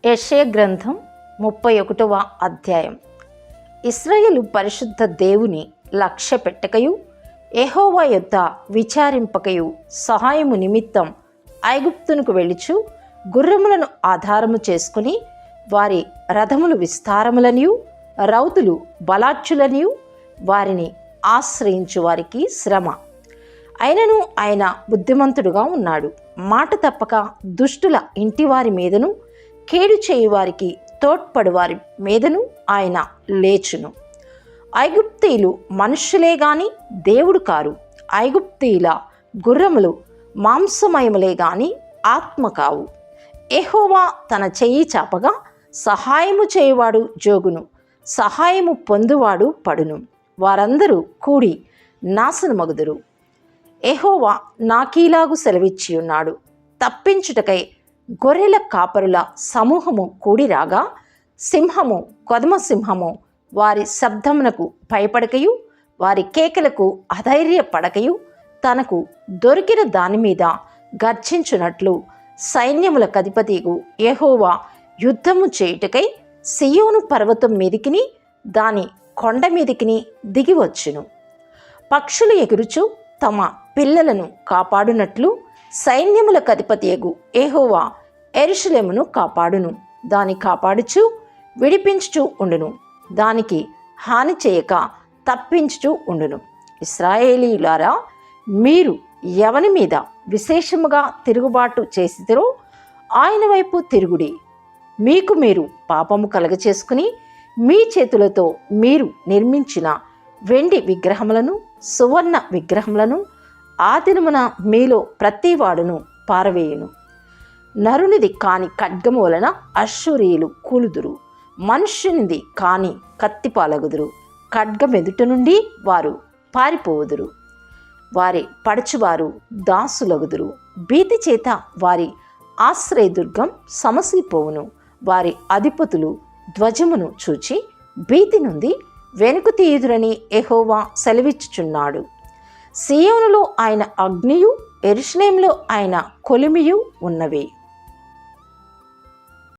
యెషయా గ్రంథం 31వ అధ్యాయం. ఇశ్రాయేలు పరిశుద్ధ దేవుని లక్ష్య పెట్టకయు యెహోవా యొద్ద విచారింపకయు సహాయము నిమిత్తం ఐగుప్తునకు వెళ్ళుచు గుర్రములను ఆధారము చేసుకుని వారి రథములు విస్తారములనియు రౌతులు బలాఢ్యులనియు వారిని ఆశ్రయించు వారికి శ్రమ. అయినను ఆయన బుద్ధిమంతుడుగా ఉన్నాడు. మాట తప్పక దుష్టుల ఇంటివారి మీదను కేడు చేయువారికి తోడ్పడువారి మీదను ఆయన లేచును. ఐగుప్తీయులు మనుష్యులే గాని దేవుడు కారు. ఐగుప్తీయుల గుర్రములు మాంసమయములే గాని ఆత్మ కావు. యెహోవా తన చెయ్యి చాపగా సహాయము చేయువాడు జోగును, సహాయము పొందువాడు పడును. వారందరూ కూడి నాశనమగుదురు. యెహోవా నాకీలాగు సెలవిచ్చి ఉన్నాడు, తప్పించుటకై గొర్రెల కాపరుల సమూహము కూడిరాగా సింహము కొదమ సింహము వారి శబ్దమునకు భయపడకయు వారి కేకలకు అధైర్యపడకయు తనకు దొరికిన దాని మీద గర్జించున్నట్లు సైన్యముల అధిపతియగు యెహోవా యుద్ధము చేయుటకై సీయోను పర్వతం మీదికిని దాని కొండ మీదికిని దిగివచ్చును. పక్షులు ఎగురుచు తమ పిల్లలను కాపాడునట్లు సైన్యములకు అధిపతియగు యెహోవా యెరూషలేమును కాపాడును. దాని కాపాడుచు విడిపించుచు ఉండును, దానికి హాని చేయక తప్పించుచు ఉండును. ఇశ్రాయేలీయులారా, మీరు ఎవని మీద విశేషముగా తిరుగుబాటు చేసిరో ఆయన వైపు తిరుగుడి. మీకు మీరు పాపము కలగచేసుకుని మీ చేతులతో మీరు నిర్మించిన వెండి విగ్రహములను సువర్ణ విగ్రహములను ఆ దినమున మీలో ప్రతివాడును పారవేయును. నరునిది కాని ఖడ్గము వలన అశ్షూరీయులు కూలుదురు, మనుష్యునిది కాని కత్తిపాలగుదురు. ఖడ్గమెదుట నుండి వారు పారిపోవుదురు, వారి పడుచువారు దాసులగుదురు. భీతి చేత వారి ఆశ్రయదుర్గం సమసిపోవును. వారి అధిపతులు ధ్వజమును చూచి భీతి నుండి వెనుక తీయుదురని యెహోవా సెలవిచ్చుచున్నాడు. సీయోనులో ఆయన అగ్నియు యెరూషలేములో ఆయన కొలిమియు ఉన్నవి.